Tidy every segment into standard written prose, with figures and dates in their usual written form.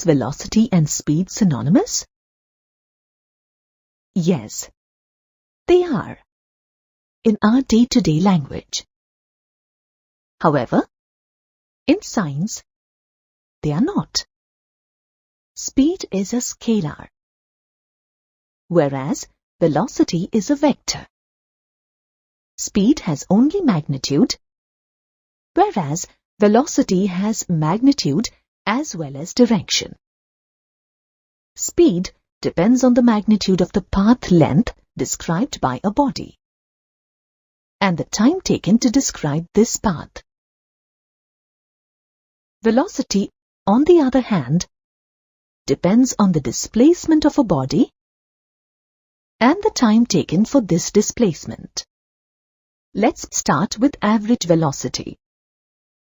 words velocity and speed synonymous? Yes, they are in our day-to-day language. However, in science, they are not. Speed is a scalar, whereas velocity is a vector. Speed has only magnitude, whereas velocity has magnitude as well as direction. Speed depends on the magnitude of the path length described by a body and the time taken to describe this path. Velocity, on the other hand, depends on the displacement of a body and the time taken for this displacement. Let's start with average velocity.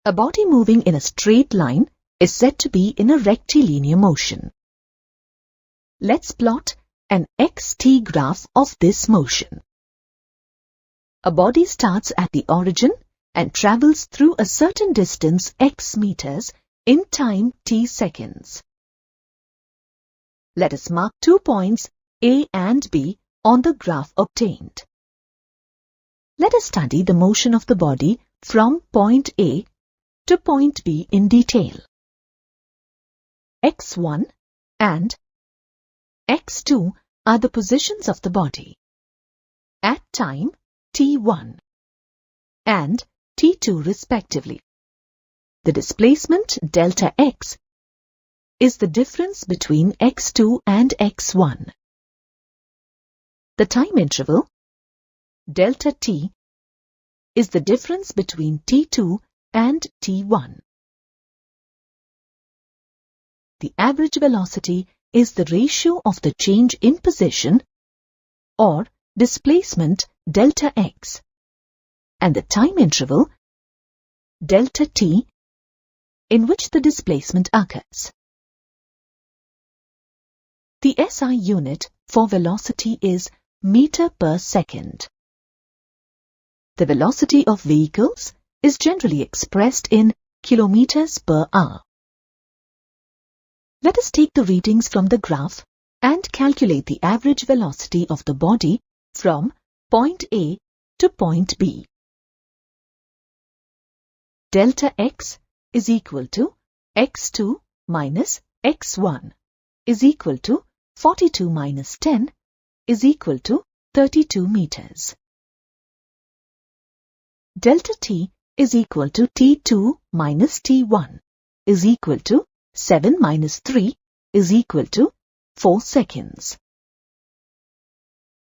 A body moving in a straight line is said to be in a rectilinear motion. Let's plot an xt graph of this motion. A body starts at the origin and travels through a certain distance x meters in time t seconds. Let us mark 2 points A and B on the graph obtained. Let us study the motion of the body from point A to point B in detail. x1 and x2 are the positions of the body at time t1 and t2 respectively. The displacement delta x is the difference between x2 and x1. The time interval delta t is the difference between t2 and t1. The average velocity is the ratio of the change in position or displacement delta x and the time interval delta t in which the displacement occurs. The SI unit for velocity is meter per second. The velocity of vehicles is generally expressed in kilometers per hour. Let us take the readings from the graph and calculate the average velocity of the body from point A to point B. Delta x is equal to x2 minus x1 is equal to 42 minus 10 is equal to 32 meters. Delta t is equal to t2 minus t1 is equal to 7 minus 3 is equal to 4 seconds.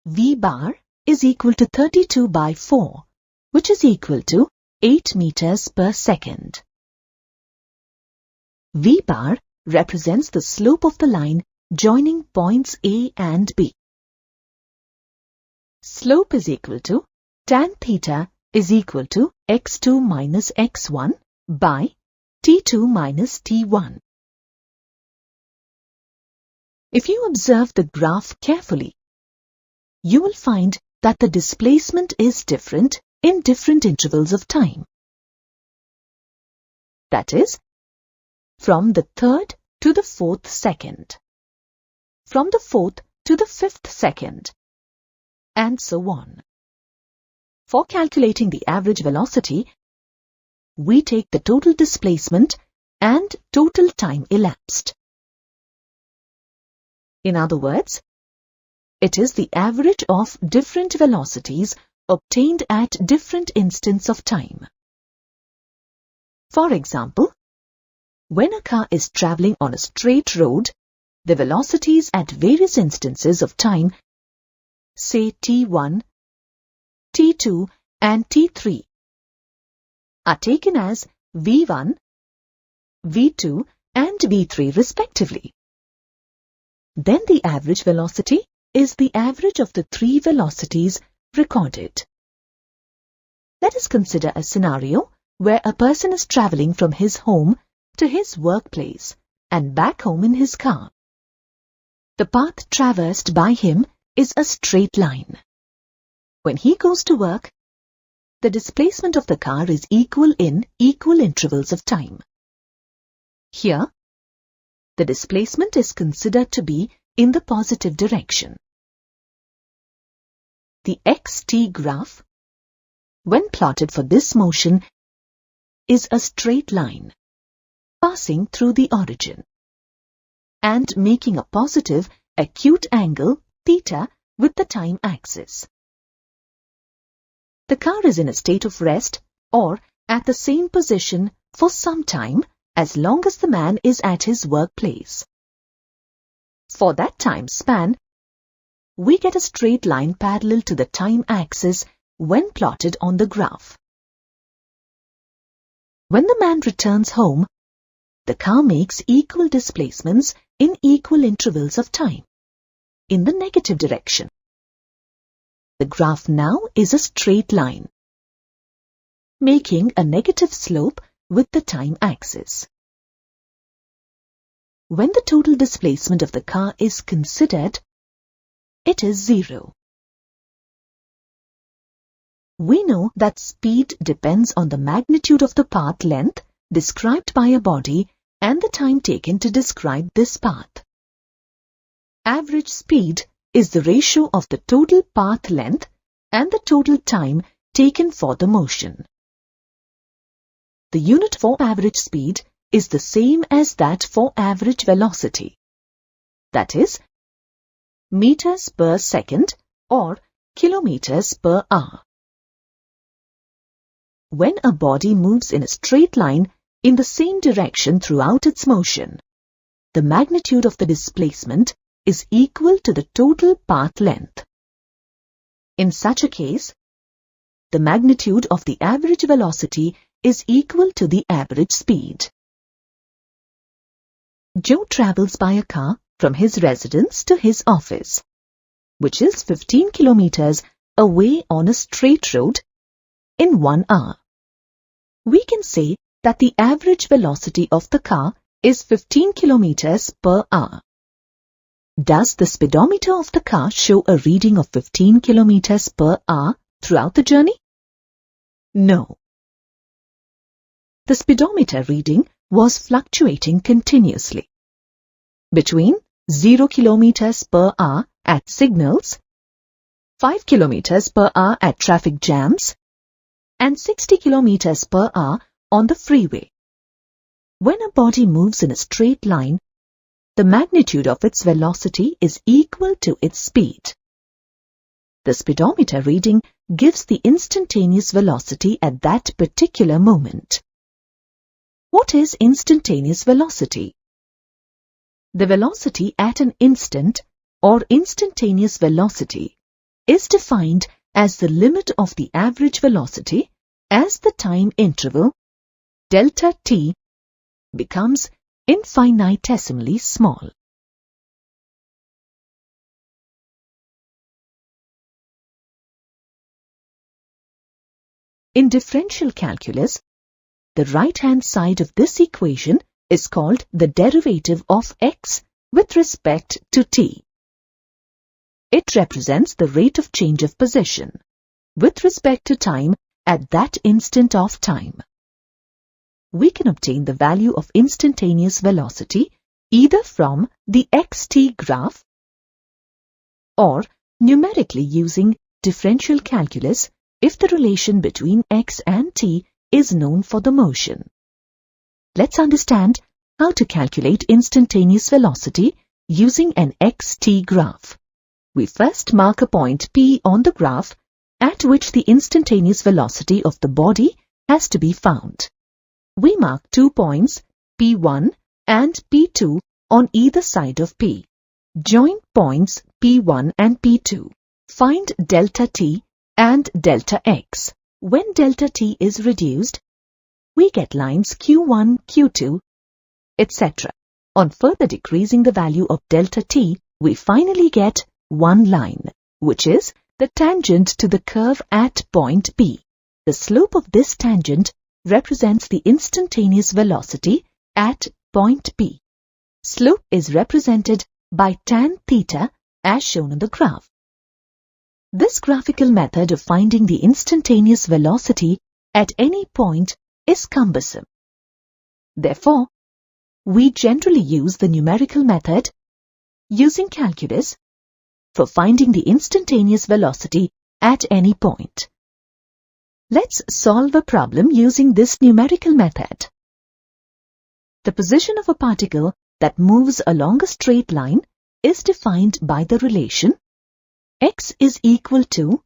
V bar is equal to 32 by 4, which is equal to 8 meters per second. V bar represents the slope of the line joining points A and B. Slope is equal to tan theta is equal to x2 minus x1 by t2 minus t1. If you observe the graph carefully, you will find that the displacement is different in different intervals of time. That is, from the 3rd to the 4th second, from the 4th to the 5th second, and so on. For calculating the average velocity, we take the total displacement and total time elapsed. In other words, it is the average of different velocities obtained at different instants of time. For example, when a car is traveling on a straight road, the velocities at various instances of time, say t1, t2 and t3, are taken as v1, v2 and v3 respectively. Then the average velocity is the average of the 3 velocities recorded. Let us consider a scenario where a person is traveling from his home to his workplace and back home in his car. The path traversed by him is a straight line. When he goes to work, the displacement of the car is equal in equal intervals of time. Here, the displacement is considered to be in the positive direction. The xt graph, when plotted for this motion, is a straight line passing through the origin and making a positive acute angle theta with the time axis. The car is in a state of rest or at the same position for some time as long as the man is at his workplace. For that time span, we get a straight line parallel to the time axis when plotted on the graph. When the man returns home, the car makes equal displacements in equal intervals of time, in the negative direction. The graph now is a straight line, making a negative slope with the time axis. When the total displacement of the car is considered, it is 0. We know that speed depends on the magnitude of the path length described by a body and the time taken to describe this path. Average speed is the ratio of the total path length and the total time taken for the motion. The unit for average speed is the same as that for average velocity. That is, meters per second or kilometers per hour. When a body moves in a straight line in the same direction throughout its motion, the magnitude of the displacement is equal to the total path length. In such a case, the magnitude of the average velocity is equal to the average speed. Joe travels by a car from his residence to his office, which is 15 kilometers away on a straight road, in 1 hour. We can say that the average velocity of the car is 15 kilometers per hour. Does the speedometer of the car show a reading of 15 kilometers per hour throughout the journey? No. The speedometer reading was fluctuating continuously between 0 kilometers per hour at signals, 5 kilometers per hour at traffic jams, and 60 kilometers per hour on the freeway. When a body moves in a straight line, the magnitude of its velocity is equal to its speed. The speedometer reading gives the instantaneous velocity at that particular moment. What is instantaneous velocity? The velocity at an instant or instantaneous velocity is defined as the limit of the average velocity as the time interval, delta t, becomes infinitesimally small. In differential calculus, the right-hand side of this equation is called the derivative of x with respect to t. It represents the rate of change of position with respect to time at that instant of time. We can obtain the value of instantaneous velocity either from the xt graph or numerically using differential calculus if the relation between x and t is known for the motion. Let's understand how to calculate instantaneous velocity using an xt graph. We first mark a point P on the graph at which the instantaneous velocity of the body has to be found. We mark 2 points, P1 and P2, on either side of P. Join points P1 and P2. Find delta t and delta x. When delta t is reduced, we get lines Q1, Q2, etc. On further decreasing the value of delta t, we finally get one line, which is the tangent to the curve at point P. The slope of this tangent represents the instantaneous velocity at point P. Slope is represented by tan theta as shown in the graph. This graphical method of finding the instantaneous velocity at any point is cumbersome. Therefore, we generally use the numerical method using calculus for finding the instantaneous velocity at any point. Let's solve a problem using this numerical method. The position of a particle that moves along a straight line is defined by the relation x is equal to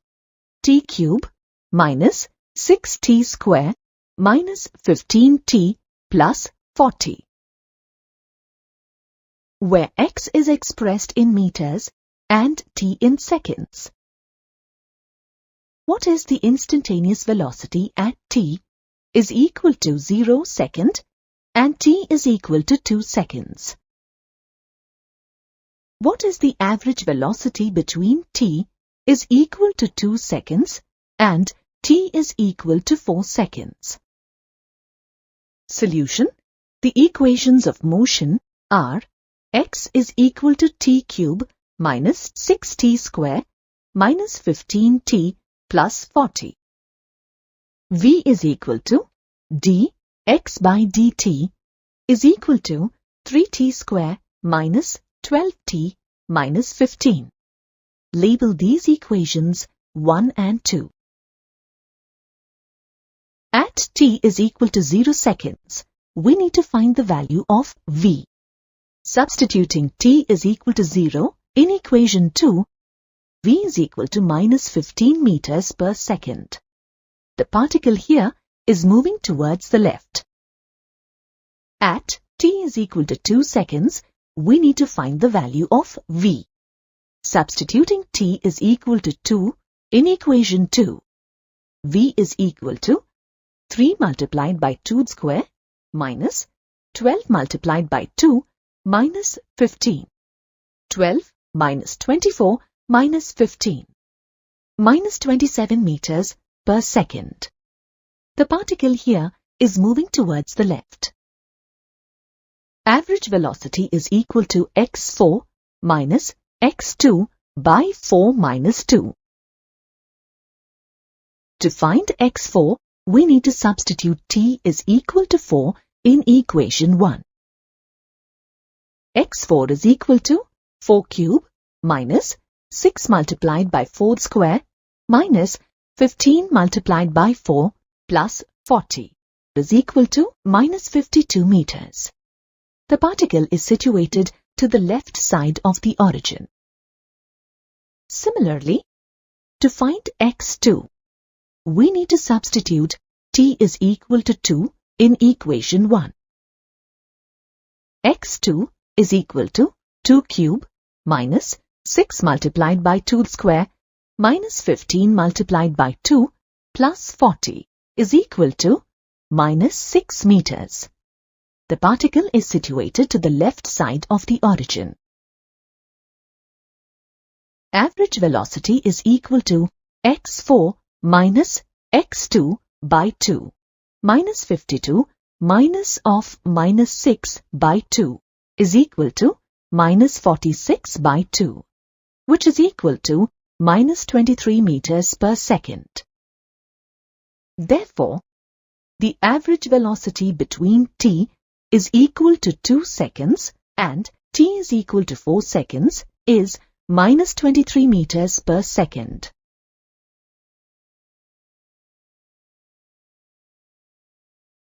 t cube minus 6t square minus 15t plus 40, where x is expressed in meters and t in seconds. What is the instantaneous velocity at t is equal to 0 second and t is equal to 2 seconds? What is the average velocity between t is equal to 2 seconds and t is equal to 4 seconds? Solution. The equations of motion are x is equal to t cube minus 6t square minus 15t plus 40. V is equal to dx by dt is equal to 3t square minus 12t minus 15. Label these equations 1 and 2. At t is equal to 0 seconds, we need to find the value of v. Substituting t is equal to 0 in equation 2, v is equal to minus 15 meters per second. The particle here is moving towards the left. At t is equal to 2 seconds, we need to find the value of v. Substituting t is equal to 2 in equation 2, v is equal to 3 multiplied by 2 square minus 12 multiplied by 2 minus 15. 12 minus 24 minus 15. Minus 27 meters per second. The particle here is moving towards the left. Average velocity is equal to x4 minus x2 by 4 minus 2. To find x4, we need to substitute t is equal to 4 in equation 1. x4 is equal to 4 cube minus 6 multiplied by 4 square minus 15 multiplied by 4 plus 40 is equal to minus 52 meters. The particle is situated to the left side of the origin. Similarly, to find x2, we need to substitute t is equal to 2 in equation 1. x2 is equal to 2 cube minus 6 multiplied by 2 square minus 15 multiplied by 2 plus 40 is equal to minus 6 meters. The particle is situated to the left side of the origin. Average velocity is equal to x4 minus x2 by 2 minus 52 minus of minus 6 by 2 is equal to minus 46 by 2, which is equal to minus 23 meters per second. Therefore, the average velocity between t is equal to 2 seconds and t is equal to 4 seconds is minus 23 meters per second.